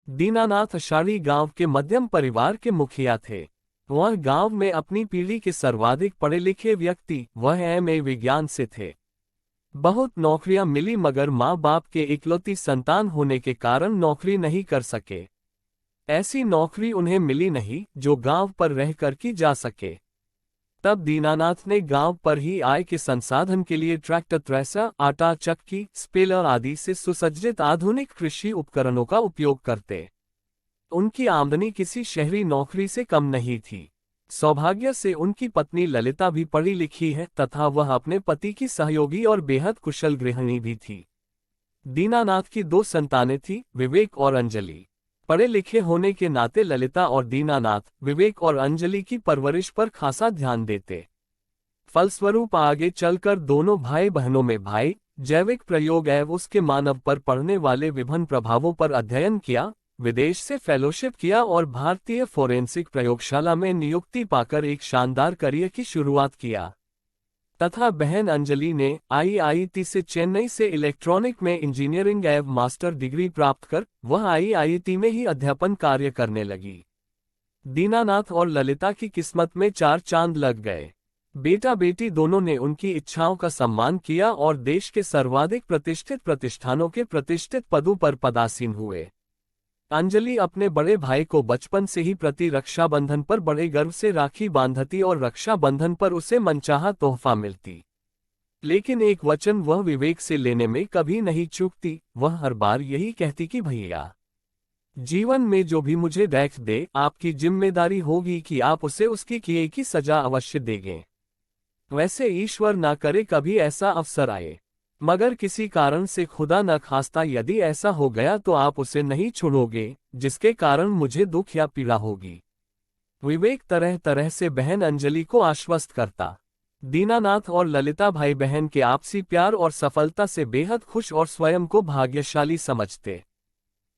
दीनानाथ अशारी गांव के मध्यम परिवार के मुखिया थे। वह गांव में अपनी पीढ़ी के सर्वाधिक पढ़े लिखे व्यक्ति वह एमए विज्ञान से थे। बहुत नौकरियां मिली मगर माँ बाप के इकलौती संतान होने के कारण नौकरी नहीं कर सके। ऐसी नौकरी उन्हें मिली नहीं जो गांव पर रहकर की जा सके। तब दीनानाथ ने गांव पर ही आय के संसाधन के लिए ट्रैक्टर, थ्रेसर, आटा चक्की, स्पेलर आदि से सुसज्जित आधुनिक कृषि उपकरणों का उपयोग करते। उनकी आमदनी किसी शहरी नौकरी से कम नहीं थी। सौभाग्य से उनकी पत्नी ललिता भी पढ़ी लिखी है तथा वह अपने पति की सहयोगी और बेहद कुशल गृहिणी भी थी। दीनानाथ की 2 संतानें थीं, विवेक और अंजलि। पढ़े लिखे होने के नाते ललिता और दीनानाथ विवेक और अंजलि की परवरिश पर खासा ध्यान देते। फलस्वरूप आगे चलकर दोनों भाई बहनों में भाई जैविक प्रयोग एवं उसके मानव पर पड़ने वाले विभिन्न प्रभावों पर अध्ययन किया, विदेश से फेलोशिप किया और भारतीय फोरेंसिक प्रयोगशाला में नियुक्ति पाकर एक शानदार करियर की शुरुआत किया। तथा बहन अंजलि ने आईआईटी से चेन्नई से इलेक्ट्रॉनिक में इंजीनियरिंग एवं मास्टर डिग्री प्राप्त कर वह आईआईटी में ही अध्यापन कार्य करने लगी। दीनानाथ और ललिता की किस्मत में 4 चांद लग गए। बेटा बेटी दोनों ने उनकी इच्छाओं का सम्मान किया और देश के सर्वाधिक प्रतिष्ठित प्रतिष्ठानों के प्रतिष्ठित पदों पर पदासीन हुए। अंजलि अपने बड़े भाई को बचपन से ही प्रति रक्षाबंधन पर बड़े गर्व से राखी बांधती और रक्षाबंधन पर उसे मनचाहा तोहफा मिलती। लेकिन एक वचन वह विवेक से लेने में कभी नहीं चूकती। वह हर बार यही कहती कि भैया, जीवन में जो भी मुझे देख दे, आपकी जिम्मेदारी होगी कि आप उसे उसकी किए की सजा अवश्य देंगे। वैसे ईश्वर ना करे कभी ऐसा अवसर आए, मगर किसी कारण से खुदा न खास्ता यदि ऐसा हो गया तो आप उसे नहीं छोड़ोगे, जिसके कारण मुझे दुख या पीड़ा होगी। विवेक तरह तरह से बहन अंजलि को आश्वस्त करता। दीनानाथ और ललिता भाई बहन के आपसी प्यार और सफलता से बेहद खुश और स्वयं को भाग्यशाली समझते।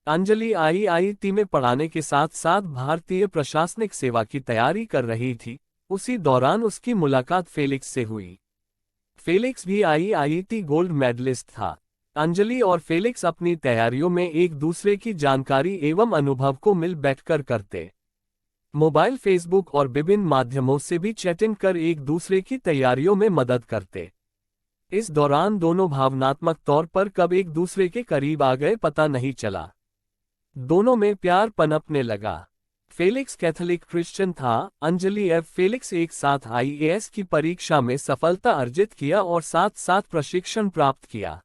अंजलि आईआईटी में पढ़ाने के साथ साथ भारतीय प्रशासनिक सेवा की तैयारी कर रही थी। उसी दौरान उसकी मुलाकात फेलिक्स से हुई। फेलिक्स भी आईआईटी गोल्ड मेडलिस्ट था। अंजलि और फेलिक्स अपनी तैयारियों में एक दूसरे की जानकारी एवं अनुभव को मिल बैठकर करते। मोबाइल, फेसबुक और विभिन्न माध्यमों से भी चैटिंग कर एक दूसरे की तैयारियों में मदद करते। इस दौरान दोनों भावनात्मक तौर पर कब एक दूसरे के करीब आ गए पता नहीं चला। दोनों में प्यार पनपने लगा। फेलिक्स कैथोलिक क्रिश्चियन था। अंजलि एवं फेलिक्स एक साथ आईएएस की परीक्षा में सफलता अर्जित किया और साथ साथ प्रशिक्षण प्राप्त किया।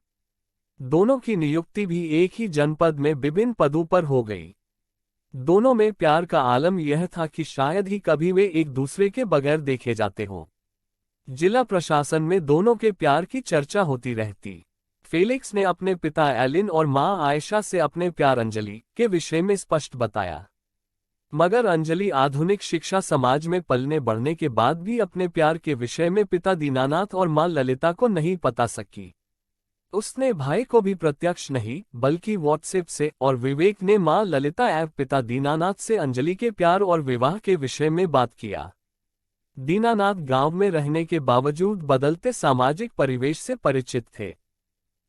दोनों की नियुक्ति भी एक ही जनपद में विभिन्न पदों पर हो गई। दोनों में प्यार का आलम यह था कि शायद ही कभी वे एक दूसरे के बगैर देखे जाते हों। जिला प्रशासन में दोनों के प्यार की चर्चा होती रहती। फेलिक्स ने अपने पिता एलिन और मां आयशा से अपने प्यार अंजलि के विषय में स्पष्ट बताया, मगर अंजलि आधुनिक शिक्षा समाज में पलने बढ़ने के बाद भी अपने प्यार के विषय में पिता दीनानाथ और मां ललिता को नहीं बता सकी। उसने भाई को भी प्रत्यक्ष नहीं बल्कि व्हाट्सएप से, और विवेक ने मां ललिता एवं पिता दीनानाथ से अंजलि के प्यार और विवाह के विषय में बात किया। दीनानाथ गांव में रहने के बावजूद बदलते सामाजिक परिवेश से परिचित थे।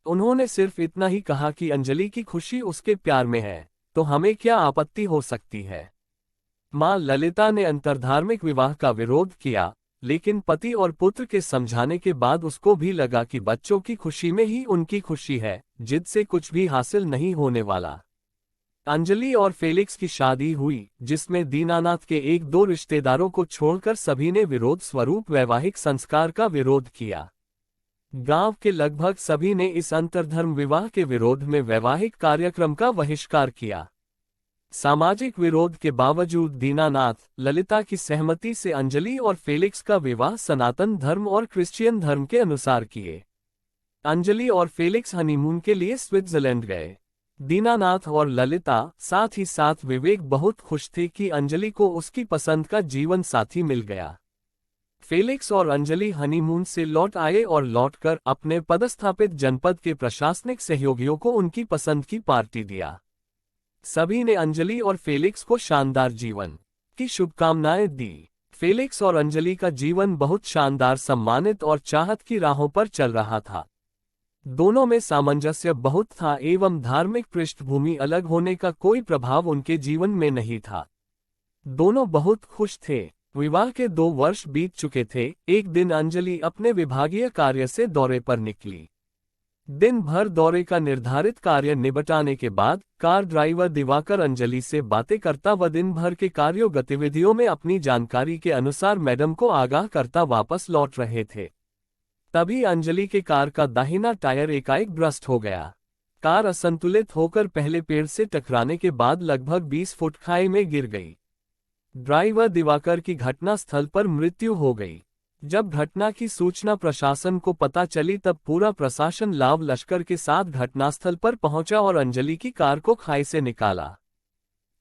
उन्होंने सिर्फ इतना ही कहा कि अंजलि की खुशी उसके प्यार में है, तो हमें क्या आपत्ति हो सकती है। मां ललिता ने अंतर्धार्मिक विवाह का विरोध किया, लेकिन पति और पुत्र के समझाने के बाद उसको भी लगा कि बच्चों की खुशी में ही उनकी खुशी है, जिससे कुछ भी हासिल नहीं होने वाला। अंजलि और फेलिक्स की शादी हुई, जिसमें दीनानाथ के 1-2 रिश्तेदारों को छोड़कर सभी ने विरोध स्वरूप वैवाहिक संस्कार का विरोध किया। गांव के लगभग सभी ने इस अंतर्धर्म विवाह के विरोध में वैवाहिक कार्यक्रम का बहिष्कार किया। सामाजिक विरोध के बावजूद दीनानाथ, ललिता की सहमति से अंजलि और फेलिक्स का विवाह सनातन धर्म और क्रिश्चियन धर्म के अनुसार किए। अंजलि और फेलिक्स हनीमून के लिए स्विट्जरलैंड गए। दीनानाथ और ललिता, साथ ही साथ विवेक बहुत खुश थे कि अंजलि को उसकी पसंद का जीवन साथी मिल गया। फेलिक्स और अंजलि हनीमून से लौट आए और लौटकर अपने पदस्थापित जनपद के प्रशासनिक सहयोगियों को उनकी पसंद की पार्टी दिया। सभी ने अंजलि और फेलिक्स को शानदार जीवन की शुभकामनाएं दी। फेलिक्स और अंजलि का जीवन बहुत शानदार, सम्मानित और चाहत की राहों पर चल रहा था। दोनों में सामंजस्य बहुत था एवं धार्मिक पृष्ठभूमि अलग होने का कोई प्रभाव उनके जीवन में नहीं था। दोनों बहुत खुश थे। विवाह के 2 वर्ष बीत चुके थे। एक दिन अंजलि अपने विभागीय कार्य से दौरे पर निकली। दिन भर दौरे का निर्धारित कार्य निपटाने के बाद कार ड्राइवर दिवाकर अंजलि से बातें करता व दिन भर के कार्यों गतिविधियों में अपनी जानकारी के अनुसार मैडम को आगाह करता वापस लौट रहे थे। तभी अंजलि के कार का दाहिना टायर एकाएक ब्रस्ट हो गया। कार असंतुलित होकर पहले पेड़ से टकराने के बाद लगभग 20 फुट खाई में गिर गई। ड्राइवर दिवाकर की घटनास्थल पर मृत्यु हो गई। जब घटना की सूचना प्रशासन को पता चली तब पूरा प्रशासन लाव लश्कर के साथ घटनास्थल पर पहुंचा और अंजलि की कार को खाई से निकाला।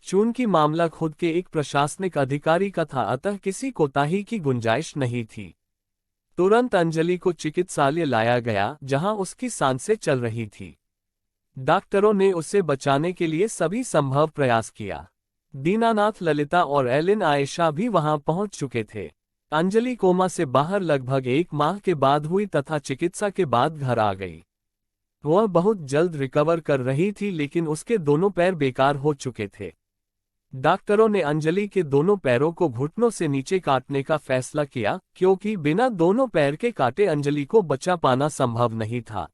चूंकि मामला खुद के एक प्रशासनिक अधिकारी का था अतः किसी कोताही की गुंजाइश नहीं थी। तुरंत अंजलि को चिकित्सालय लाया गया जहां उसकी सांसें चल रही थी। डॉक्टरों ने उसे बचाने के लिए सभी संभव प्रयास किया। दीनानाथ, ललिता और एलिन आयशा भी वहां पहुंच चुके थे। अंजलि कोमा से बाहर लगभग 1 माह के बाद हुई तथा चिकित्सा के बाद घर आ गई। वह बहुत जल्द रिकवर कर रही थी लेकिन उसके दोनों पैर बेकार हो चुके थे। डॉक्टरों ने अंजलि के दोनों पैरों को घुटनों से नीचे काटने का फैसला किया क्योंकि बिना दोनों पैर के काटे अंजलि को बचा पाना संभव नहीं था।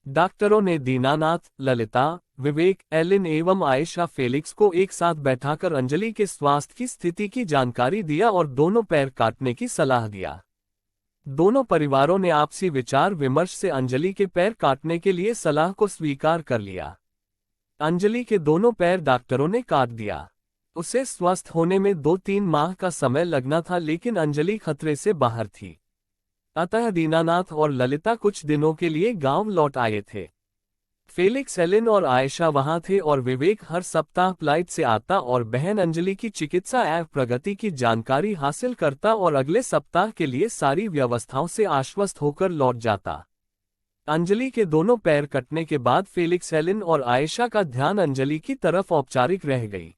डॉक्टरों ने दीनानाथ, ललिता, विवेक, एलिन एवं आयशा फेलिक्स को एक साथ बैठाकर अंजलि के स्वास्थ्य की स्थिति की जानकारी दिया और दोनों पैर काटने की सलाह दिया। दोनों परिवारों ने आपसी विचार विमर्श से अंजलि के पैर काटने के लिए सलाह को स्वीकार कर लिया। अंजलि के दोनों पैर डॉक्टरों ने काट दिया। उसे स्वस्थ होने में 2-3 माह का समय लगना था लेकिन अंजलि खतरे से बाहर थी। अतः दीनानाथ और ललिता कुछ दिनों के लिए गांव लौट आए थे। फेलिक्स, एलिन और आयशा वहां थे और विवेक हर सप्ताह फ्लाइट से आता और बहन अंजलि की चिकित्सा एवं प्रगति की जानकारी हासिल करता और अगले सप्ताह के लिए सारी व्यवस्थाओं से आश्वस्त होकर लौट जाता। अंजलि के दोनों पैर कटने के बाद फेलिक्स, एलिन और आयशा का ध्यान अंजलि की तरफ औपचारिक रह गई।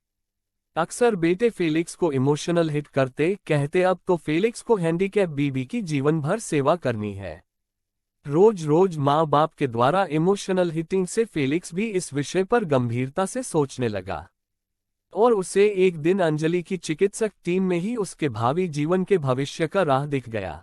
अक्सर बेटे फेलिक्स को इमोशनल हिट करते, कहते अब तो फेलिक्स को हैंडीकैप बीबी की जीवन भर सेवा करनी है। रोज रोज माँ बाप के द्वारा इमोशनल हिटिंग से फेलिक्स भी इस विषय पर गंभीरता से सोचने लगा और उसे एक दिन अंजलि की चिकित्सक टीम में ही उसके भावी जीवन के भविष्य का राह दिख गया।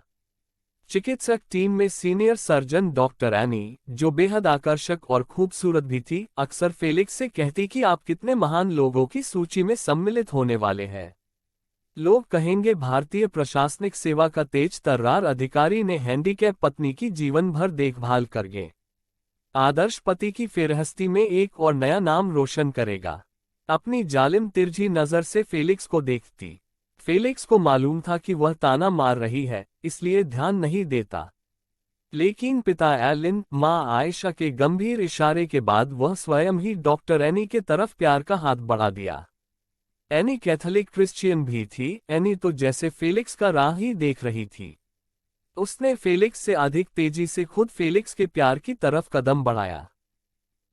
चिकित्सक टीम में सीनियर सर्जन डॉक्टर एनी, जो बेहद आकर्षक और खूबसूरत भी थी, अक्सर फेलिक्स से कहती कि आप कितने महान लोगों की सूची में सम्मिलित होने वाले हैं। लोग कहेंगे भारतीय प्रशासनिक सेवा का तेज तर्रार अधिकारी ने हैंडीकैप पत्नी की जीवन भर देखभाल करके आदर्श पति की फेरहस्ती में एक और नया नाम रोशन करेगा। अपनी जालिम तिरछी नजर से फेलिक्स को देखती। फेलिक्स को मालूम था कि वह ताना मार रही है, इसलिए ध्यान नहीं देता। लेकिन पिता एलिन, मां आयशा के गंभीर इशारे के बाद वह स्वयं ही डॉक्टर एनी के तरफ प्यार का हाथ बढ़ा दिया। एनी कैथोलिक क्रिश्चियन भी थी। एनी तो जैसे फेलिक्स का राह ही देख रही थी। उसने फेलिक्स से अधिक तेजी से खुद फेलिक्स के प्यार की तरफ कदम बढ़ाया।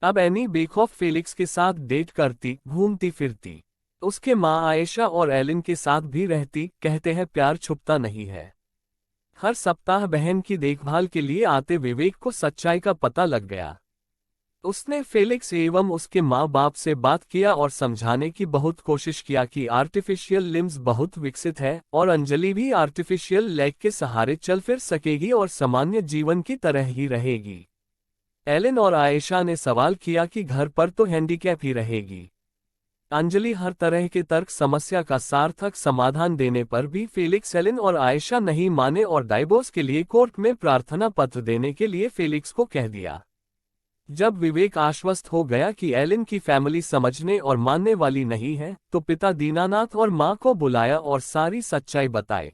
अब एनी बेखौफ फेलिक्स के साथ डेट करती, घूमती फिरती। उसके मां आयशा और एलिन के साथ भी रहती। कहते हैं प्यार छुपता नहीं है। हर सप्ताह बहन की देखभाल के लिए आते विवेक को सच्चाई का पता लग गया। उसने फेलिक्स एवं उसके माँ बाप से बात किया और समझाने की बहुत कोशिश किया कि आर्टिफिशियल लिम्स बहुत विकसित है और अंजलि भी आर्टिफिशियल लेग के सहारे चल फिर सकेगी और सामान्य जीवन की तरह ही रहेगी। एलिन और आयशा ने सवाल किया कि घर पर तो हैंडीकैप ही रहेगी। अंजलि हर तरह के तर्क समस्या का सार्थक समाधान देने पर भी फेलिक्स, एलिन और आयशा नहीं माने और डाइवोर्स के लिए कोर्ट में प्रार्थना पत्र देने के लिए फेलिक्स को कह दिया। जब विवेक आश्वस्त हो गया कि एलिन की फैमिली समझने और मानने वाली नहीं है, तो पिता दीनानाथ और मां को बुलाया और सारी सच्चाई बताए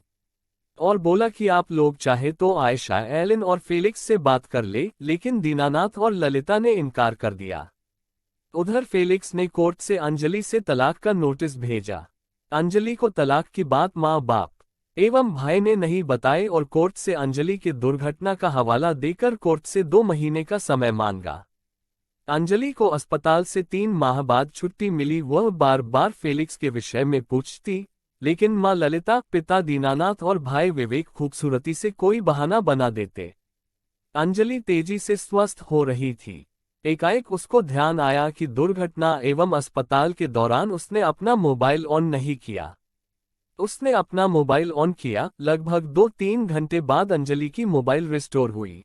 और बोला कि आप लोग चाहे तो आयशा, एलिन और फेलिक्स से बात कर ले, लेकिन दीनानाथ और ललिता ने इनकार कर दिया। उधर फेलिक्स ने कोर्ट से अंजलि से तलाक का नोटिस भेजा। अंजलि को तलाक की बात माँ बाप एवं भाई ने नहीं बताए और कोर्ट से अंजलि की दुर्घटना का हवाला देकर कोर्ट से 2 महीने का समय मांगा। अंजलि को अस्पताल से 3 माह बाद छुट्टी मिली। वह बार बार फेलिक्स के विषय में पूछती, लेकिन माँ ललिता, पिता दीनानाथ और भाई विवेक खूबसूरती से कोई बहाना बना देते। अंजलि तेजी से स्वस्थ हो रही थी। एकाएक उसको ध्यान आया कि दुर्घटना एवं अस्पताल के दौरान उसने अपना मोबाइल ऑन नहीं किया। उसने अपना मोबाइल ऑन किया, लगभग 2-3 घंटे बाद अंजलि की मोबाइल रिस्टोर हुई।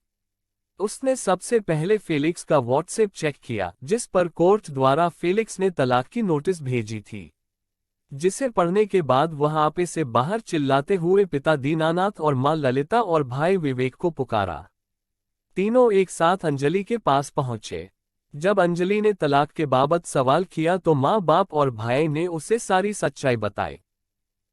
उसने सबसे पहले फेलिक्स का व्हाट्सएप चेक किया, जिस पर कोर्ट द्वारा फेलिक्स ने तलाक की नोटिस भेजी थी, जिसे पढ़ने के बाद वह आपे से बाहर चिल्लाते हुए पिता दीनानाथ और मां ललिता और भाई विवेक को पुकारा। तीनों एक साथ अंजलि के पास पहुंचे। जब अंजलि ने तलाक के बाबत सवाल किया तो माँ बाप और भाई ने उसे सारी सच्चाई बताई,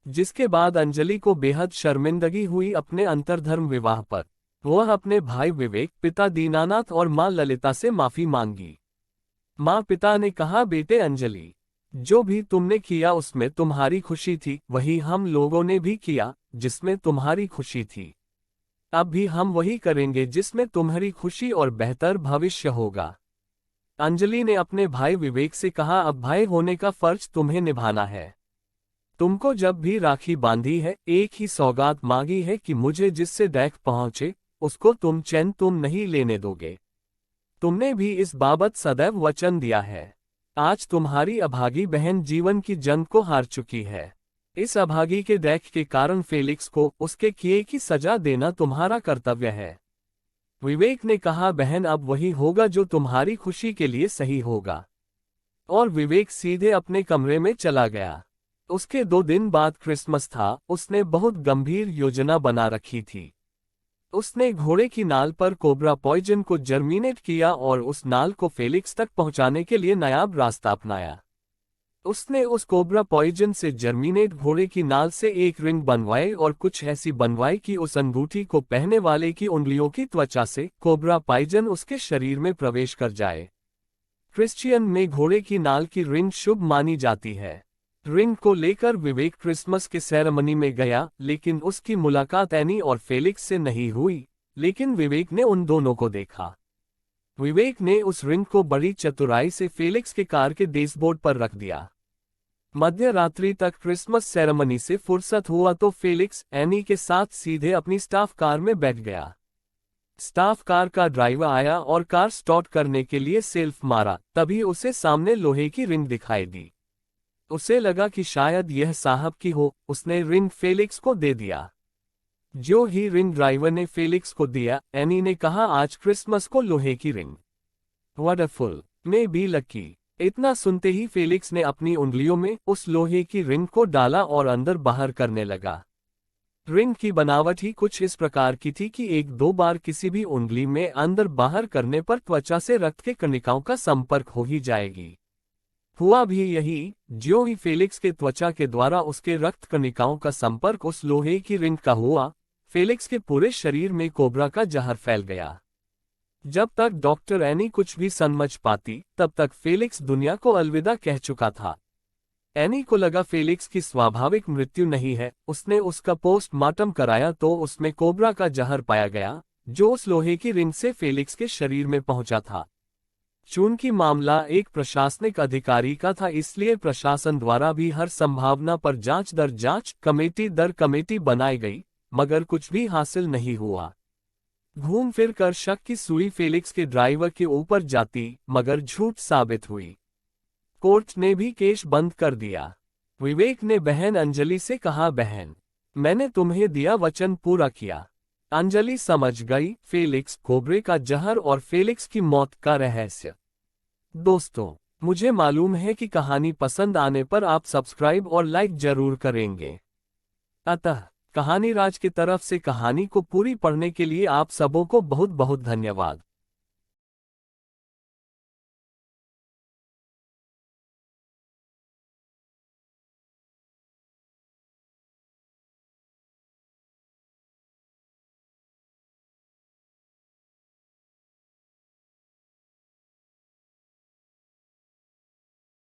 जिसके बाद अंजलि को बेहद शर्मिंदगी हुई अपने अंतर्धर्म विवाह पर। वह अपने भाई विवेक, पिता दीनानाथ और मां ललिता से माफी मांगी। मां पिता ने कहा, बेटे अंजलि, जो भी तुमने किया उसमें तुम्हारी खुशी थी, वही हम लोगों ने भी किया जिसमें तुम्हारी खुशी थी। अब भी हम वही करेंगे जिसमें तुम्हारी खुशी और बेहतर भविष्य होगा। अंजलि ने अपने भाई विवेक से कहा, अब भाई होने का फर्ज तुम्हें निभाना है। तुमको जब भी राखी बांधी है, एक ही सौगात मांगी है कि मुझे जिससे देख पहुंचे उसको तुम नहीं लेने दोगे। तुमने भी इस बाबत सदैव वचन दिया है। आज तुम्हारी अभागी बहन जीवन की जंग को हार चुकी है। इस अभागी के देख के कारण फेलिक्स को उसके किए की सजा देना तुम्हारा कर्तव्य है। विवेक ने कहा, बहन, अब वही होगा जो तुम्हारी खुशी के लिए सही होगा। और विवेक सीधे अपने कमरे में चला गया। उसके 2 दिन बाद क्रिसमस था। उसने बहुत गंभीर योजना बना रखी थी। उसने घोड़े की नाल पर कोबरा पॉइजन को जर्मिनेट किया और उस नाल को फेलिक्स तक पहुंचाने के लिए नायाब रास्ता अपनाया। उसने उस कोबरा पॉइजन से जर्मिनेट घोड़े की नाल से एक रिंग बनवाई और कुछ ऐसी बनवाई कि उस अंगूठी को पहनने वाले की उंगलियों की त्वचा से कोबरा पॉइजन उसके शरीर में प्रवेश कर जाए। क्रिश्चियन में घोड़े की नाल की रिंग शुभ मानी जाती है। रिंग को लेकर विवेक क्रिसमस के सेरेमनी में गया, लेकिन उसकी मुलाकात एनी और फेलिक्स से नहीं हुई। लेकिन विवेक ने उन दोनों को देखा। विवेक ने उस रिंग को बड़ी चतुराई से फेलिक्स के कार के डैशबोर्ड पर रख दिया। मध्य रात्रि तक क्रिसमस सेरेमनी से फुर्सत हुआ तो फेलिक्स एनी के साथ सीधे अपनी स्टाफ कार में बैठ गया। स्टाफ कार का ड्राइवर आया और कार स्टार्ट करने के लिए सेल्फ मारा, तभी उसे सामने लोहे की रिंग दिखाई दी। उसे लगा कि शायद यह साहब की हो। उसने रिंग फेलिक्स को दे दिया। जो ही रिंग ड्राइवर ने फेलिक्स को दिया, एनी ने कहा, आज क्रिसमस को लोहे की ring. Wonderful, may be lucky. इतना सुनते ही फेलिक्स ने अपनी उंगलियों में उस लोहे की रिंग को डाला और अंदर बाहर करने लगा। रिंग की बनावट ही कुछ इस प्रकार की थी कि 1-2 बार किसी भी उंगली में अंदर बाहर करने पर त्वचा से रक्त के कणिकाओं का संपर्क हो ही जाएगी। हुआ भी यही। ज्यों ही फेलिक्स के त्वचा के द्वारा उसके रक्त कणिकाओं का संपर्क उस लोहे की रिंग का हुआ, फेलिक्स के पूरे शरीर में कोबरा का जहर फैल गया। जब तक डॉक्टर एनी कुछ भी समझ पाती, तब तक फेलिक्स दुनिया को अलविदा कह चुका था। एनी को लगा फेलिक्स की स्वाभाविक मृत्यु नहीं है। उसने उसका पोस्टमार्टम कराया तो उसमें कोबरा का जहर पाया गया, जो उस लोहे की रिंग से फेलिक्स के शरीर में पहुंचा था। चूंकि मामला एक प्रशासनिक अधिकारी का था, इसलिए प्रशासन द्वारा भी हर संभावना पर जांच दर जांच, कमेटी दर कमेटी बनाई गई, मगर कुछ भी हासिल नहीं हुआ। घूम फिर कर शक की सुई फेलिक्स के ड्राइवर के ऊपर जाती, मगर झूठ साबित हुई। कोर्ट ने भी केस बंद कर दिया। विवेक ने बहन अंजलि से कहा, बहन, मैंने तुम्हें दिया वचन पूरा किया। अंजलि समझ गई फेलिक्स, कोबरे का जहर और फेलिक्स की मौत का रहस्य। दोस्तों, मुझे मालूम है कि कहानी पसंद आने पर आप सब्सक्राइब और लाइक जरूर करेंगे। अतः कहानी राज की तरफ से कहानी को पूरी पढ़ने के लिए आप सबों को बहुत बहुत धन्यवाद।